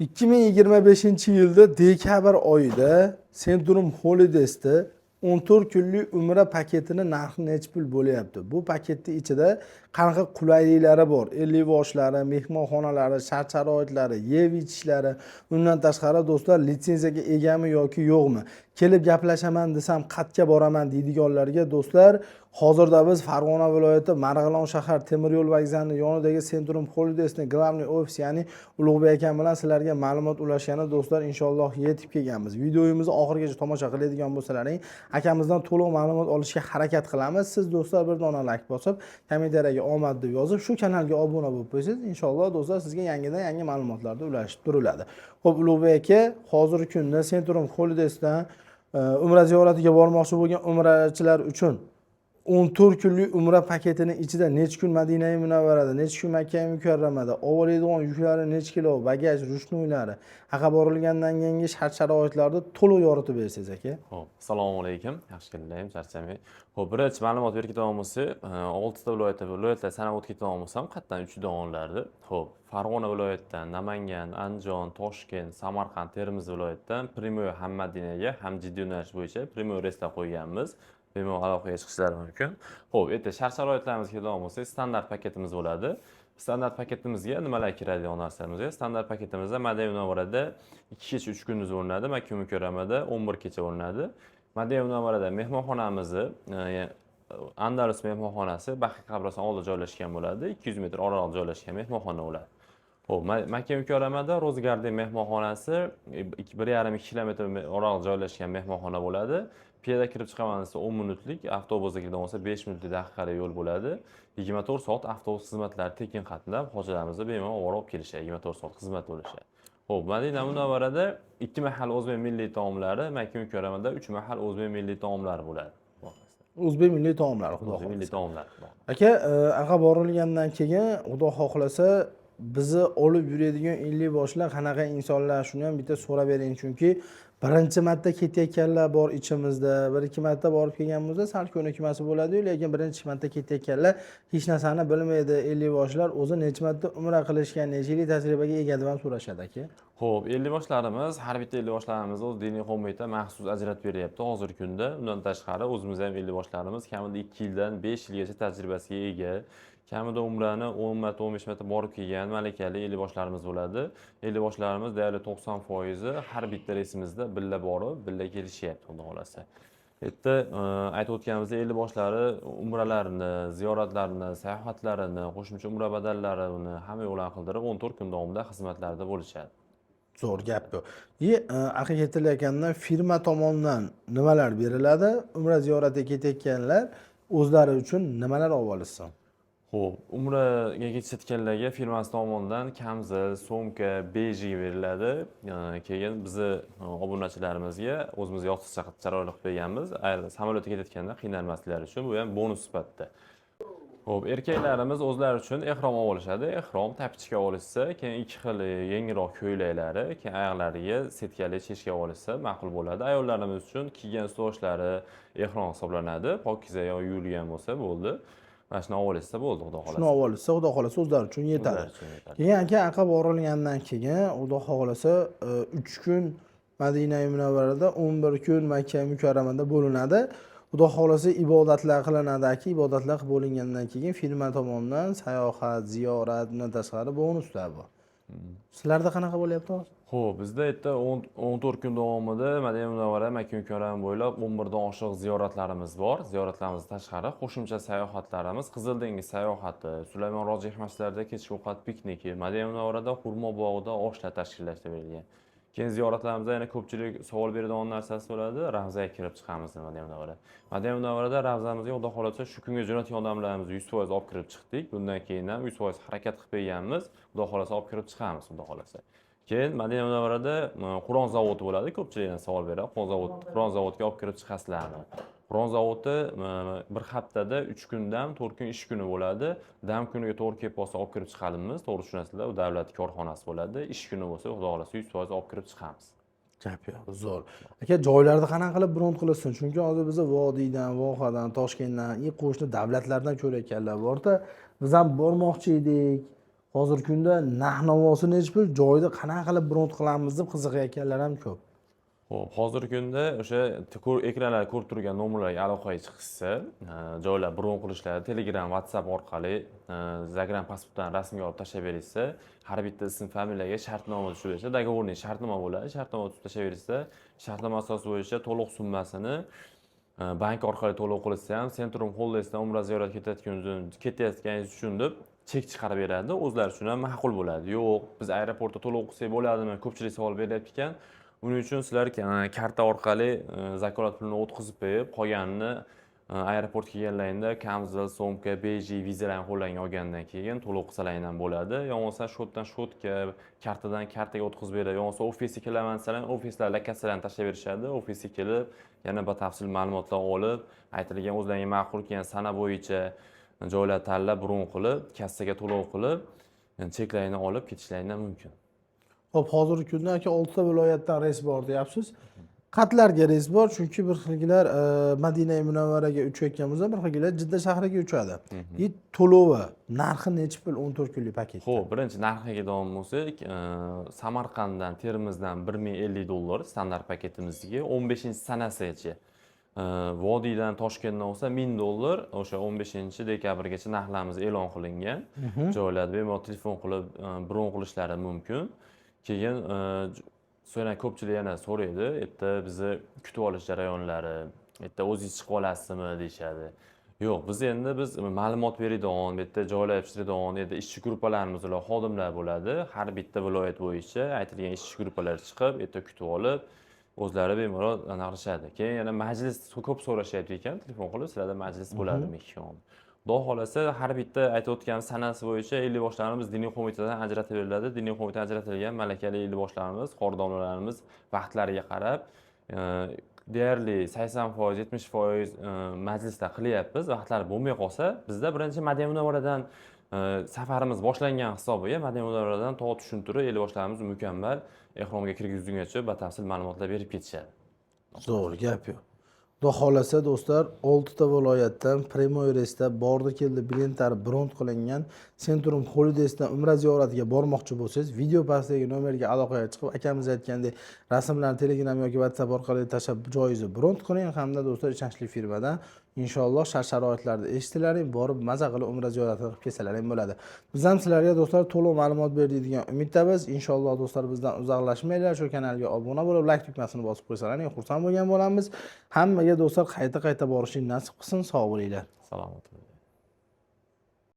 2025-yilda dekabr oyida Centrum Holidays'da 14 kunlik umra paketini narxi necha pul bo'lyapti? Bu paketning ichida qanaqa qulayliklari bor? 50 boshlari, mehmonxonalari, shart-sharoitlari, yeb ichishlari, undan tashqari do'stlar litsenziyaga egami yoki yo'qmi? Kelib gaplashaman desam, qatga boraman deydiganlarga do'stlar, hozirda biz Farg'ona viloyati Marg'ilon shahar temir yo'l vokzalining yonidagi Centrum Holidays'ning главный ofisi, ya'ni Ulug'bek akam bilan sizlarga ma'lumot ulashgani do'stlar inshaalloh yetib kelganmiz. Videomizni oxirigacha tomosha qiladigan bo'lsalaring, akamizdan to'liq ma'lumot olishga harakat qilamiz. Siz do'stlar bir dona like bosib, kommentariyaga omad deb yozib, shu kanalga obuna bo'lib qo'ysangiz, inshaalloh do'stlar sizga yangi ma'lumotlarni ulashib turiladi. Xo'p, Ulug'bek aka, hozirgi kunda Centrum Holidays'dan umra ziyoratiga bormoqchi bo'lgan umrachilar uchun 14 kunlik umra paketining ichida necha kun Madina-i Munavvarada, necha kun Makka-i Mukarramada, oladigan yuklari necha kilo, bagaj, rushnoylari, haqa borilgandan keyingi shart-sharoitlarni to'liq yoritib bersangiz aka. Xo'p, assalomu alaykum. Yaxshi keldingiz, charchamang. Xo'p, birinchi ma'lumot berib ketaman bo'lsa, 6 ta viloyatlar sanab o'tib ketaman bo'lsam, qayerdan 3 donlardi. Xo'p, Farg'ona viloyatidan, Namangan, Andijon, Toshkent, Samarqand, Termiz viloyatidan Primoy ham Madinaga, ham jiddiy yo'nalish bo'yicha Primoy reyslar qo'yganmiz. Bemalol aloqaga chiqishlari mumkin. Xo'p, endi shart-sharoitlarimizga keladigan bo'lsak, standart paketimiz bo'ladi. Standart paketimizga nimalar kiradigan narsalarimiz? Standart paketimizda Madina Munavvarada 2 kecha 3 kunimiz o'rnadi, Makka Mukarramada 11 kecha o'rnadi. Madina Munavvarada mehmonxonamizni Andalus mehmonxonasi Baqiy qabriston oldida joylashgan bo'ladi. 200 metr oraliqda joylashgan mehmonxona bo'ladi. Xo'p, Makka Mukarramada Rose Garden mehmonxonasi 1,5 kilometr oraliqda joylashgan mehmonxona bo'ladi. Piyoda kirib chiqaman desa 10 minutlik, avtobusda kirgan bo'lsa 5 minutlik daqiqalik yo'l bo'ladi. 24 soat avtobus xizmatlari tekin qatnab, hojilarimizni bemalol olib kelishadi, 24 soat xizmat bo'lishadi. Xo'p, Madina Munavvarada 2 mahal o'zbek milliy taomlari, Makka Mukarramada 3 mahal o'zbek milliy taomlari bo'ladi. O'zbek milliy taomlari, xudo xohlasa. Milliy taomlar. Aka, aqa borilgandan keyin, xudo xohlasa, bizni olib yuradigan 50 boshlar qanaqa insonlar, shuni ham bitta so'rab bering, chunki birinchi marta ketayotganlar bor ichimizda, 1-2 marta borib kelganimizda sal ko'nikmasi bo'ladi-yu, lekin birinchi marta ketayotganlar hech narsani bilmaydi. 50 boshlar o'zi necha marta umra qilishgan, necha yillik tajribaga ega deb ham so'rashadi aka. Xo'p, 50 boshlarimiz, har bitta 50 boshlarimiz o'z diniy qo'mita maxsus ajratib beryapti hozirgi kunda. Undan tashqari o'zimiz ham 50 boshlarimiz kamida 2 yildan 5 yilgacha tajribasiga ega. Kamida umrani 10 marta, 15 marta borib kelgan malakali 50 boshlarimiz bo'ladi. 50 boshlarimiz deyarli 90% har bitta reysimizda billa borib, billa kelishyapti, xudo xolasa. Yerda aytib o'tganimizdek 50 boshlari umralarini, ziyoratlarini, sayohatlarini, qo'shimcha umra badallarini hamma yo'ldan qildirib 14 kun davomida xizmatlarda bo'lishadi. Zo'r gap bu. Aqa ketilayotganda firma tomonidan nimalar beriladi? Umra ziyoratiga ketayotganlar o'zlari uchun nimalar olib olishsin? Xo'p, umraga ketayotganlarga firmasi tomonidan kamzil, so'mka, bejik beriladi. Keyin bizni obunachilarimizga o'zimizga yoqsiz sharoitlar qilib berganmiz. Samolyotga ketayotganda qiynalmasliklari uchun bu ham bonus sifatida. Xo'p, erkaklarimiz o'zlari uchun ehrom olishadi. Ehrom tapchika olishsa, keyin 2 xil yengilroq ko'ylaklari, keyin oyoqlariga setkali cheshka olishsa ma'qul bo'ladi. Ayollarimiz uchun kiygan ustoshlari ehrom hisoblanadi. Pokiza yo yuvilgan bo'lsa bo'ldi. Mana shuni olishsa bo'ldi, xudo xolasa. Shuni olishsa, xudo xolasa o'zlari uchun yetadi. Keyin aka aqa borilgandan keyin, xudo xolasa 3 kun Madina-i Munavvarada, 11 kun Makka Mukarramada bo'linadi. Xudo xolasa ibodatlar qilinadi aka, ibodatlar qilib bo'lingandan keyin firma tomonidan sayohat, ziyorat, undan tashqari bonuslar bor. Sizlarda qanaqa bo'lyapti hozir? Xo'p, bizda yerda 14 kun davomida Madina Munavvara, Makka Mukarrama bo'ylab 11 dan oshiq ziyoratlarimiz bor. Ziyoratlarimizdan tashqari qo'shimcha sayohatlarimiz, Qizil dengiz sayohati, Sulaymon Rojih masjidlarida kechki ovqat pikniki, Madina Munavvarada Xurmo bog'ida oshlar tashkillashtirilgan. Keyin ziyoratlarimizda yana ko'pchilik savol beradigan narsasi bo'ladi, Ravzaga kirib chiqamiz Madina Munavvara. Madina Munavvarada Ravzamizga xudo xolasa shu kunga jo'natgan odamlarimizni 100% olib kirib chiqdik. Bundan keyin ham 100% harakat qilib berganmiz. Xudo xolasa olib kirib chiqamiz, xudo xolasa. Keyin Madina Munavvarada Qur'on zavodi bo'ladi. Ko'pchilikdan savol beradi. Qur'on zavodiga olib kirib chiqasizlarmi? Qur'on zavodi bir haftada 3 kundan 4 kun ish kuni bo'ladi. Dam kuniga to'g'ri kelib qolsa olib kirib chiqalimiz. To'g'ri tushunasizlar, u davlat korxonasi bo'ladi. Ish kuni bo'lsa, xudo xolasa 100% olib kirib chiqamiz. Gap yo'q, zo'r. Aka, joylarni qanaqa qilib bron qilsin? Chunki hozir biz Vodiydan, Vohadan, Toshkentdan, qo'shni davlatlardan ko'rayotganlar bor-da, biz ham bormoqchi edik. hozirgi kunda narx-navosi nechi pul, joyida qanaqa qilib bront qilamiz deb qiziqayotganlar ham ko'p. Xo'p, hozirgi kunda o'sha ekranlarda ko'rib turgan nomerlarga aloqaga chiqishsa, joylar bron qilishlari Telegram, WhatsApp orqali Zagram pasportdan rasmga olib tashlab berishsa, har bitta ism familiyaga shartnoma tushib bersa, договорный shartnoma bo'ladi. Shartnoma tuzib tashlab berishsa, shartnoma asosi bo'yicha to'liq summasini bank orqali to'lov qilsa ham, Centrum Holdesdan umra ziyoratiga ketayotganingiz uchun deb chek chiqarib beradi. O'zlari uchun ham ma'qul bo'ladi. Yo'q, biz aeroportda to'lov qilsak bo'ladimi? Ko'pchilik savol beryapti ekan. Uning uchun sizlar karta orqali zakolat pulini o'tkazib qo'yib, qolganini aeroportga kelganlaringda kamzil, so'mka, beji, vizalarni qo'llarga olgandan keyin to'lov qilsalaring ham bo'ladi. Yo'qsa shotdan shotga, kartadan kartaga o'tkazib beradi. Yo'qsa ofisga kelaman desalar, ofislar lakasilarni tashlab berishadi. Ofisga kelib, yana batafsil ma'lumotlar olib, aytilgan o'zlariga ma'qul kelgan sana bo'yicha joylar tanlab, bron qilib, kassaga to'lov qilib, cheklarini olib ketishlaring mumkin. Xo'p, hozirgi kunda aka 6 ta viloyatdan reys bor deyapsiz. Qatlarga reys bor, chunki bir xilgilar Madina Munavvaraga uchayotgan bo'lsa, bir xilgilar Jidda shahriga uchadi. To'lovi narxi nechi pul 14 kunlik paket? Xo'p, birinchi narxiga davom bo'lsak, Samarqanddan, Termizdan $1050 standart paketimizga 15-sanasigacha. Vodiydan Toshkentdan bo'lsa $1000, o'sha 15-dekabrgacha narxlarimiz e'lon qilingan. Joylarda bemalol telefon qilib bron qilishlari mumkin. Keyin so'ra ko'pchilik yana so'raydi, erta bizni kutib olish jarayonlari, erta o'zingiz chiqib olasizmi deyshadi. Yo'q, biz ma'lumot beradigan, bu yerda joylar yopishtiradigan, yerda ishchi gruppalarimiz ular xodimlar bo'ladi. Har bitta viloyat bo'yicha aytilgan ishchi gruppalar chiqib, erta kutib olib, o'zlari bemalol aniqlashadi. Keyin yana majlis ko'p so'rashyapti ekan, telefon qilib, sizlarda majlis bo'ladimi ikki-yon. Xudo xolasa har bitta aytib o'tgan sanasi bo'yicha 50 boshlarimiz diniy qo'mitadan ajratib beriladi. Diniy qo'mitadan ajratilgan malakali 50 boshlarimiz, xordonlarimiz vaqtlariga qarab deyarli 80%, 70% majlislar qilyapmiz. Vaqtlari bo'lmay qolsa, bizda birinchi Madina Munavvaradan safarimiz boshlangan hisobiga Madina Munavvaradan to tushuntirib 50 boshlarimiz mukammal ehromga kirgizgungacha batafsil ma'lumotlar berib ketishadi. Zo'r gap yo'q. Xudo xolasa do'stlar, 6 ta viloyatdan primoy reysda bordi keldi biletlar bront qilingan Centrum Holdesdan umra ziyoratiga bormoqchi bo'lsangiz, video pastdagi nomerga aloqaga chiqib, akamiz aytgandek rasmlarni Telegram yoki WhatsApp orqali tashlab joyingizni bront qiling hamda do'stlar ishonchli firmadan inshaalloh shart-sharoitlarda eshitilaring, borib maza qilib umra ziyorati qilib kelsalaring bo'ladi. Biz ham sizlarga do'stlar to'liq ma'lumot berdik degan umiddamiz. Inshaalloh do'stlar bizdan uzoqlashmanglar, shu kanalga obuna bo'lib, like tugmasini bosib qo'ysalaring, xursand bo'lgan bo'lamiz. Hammaga do'stlar qayta borishni nasib qilsin, sog' bo'linglar. Salomat.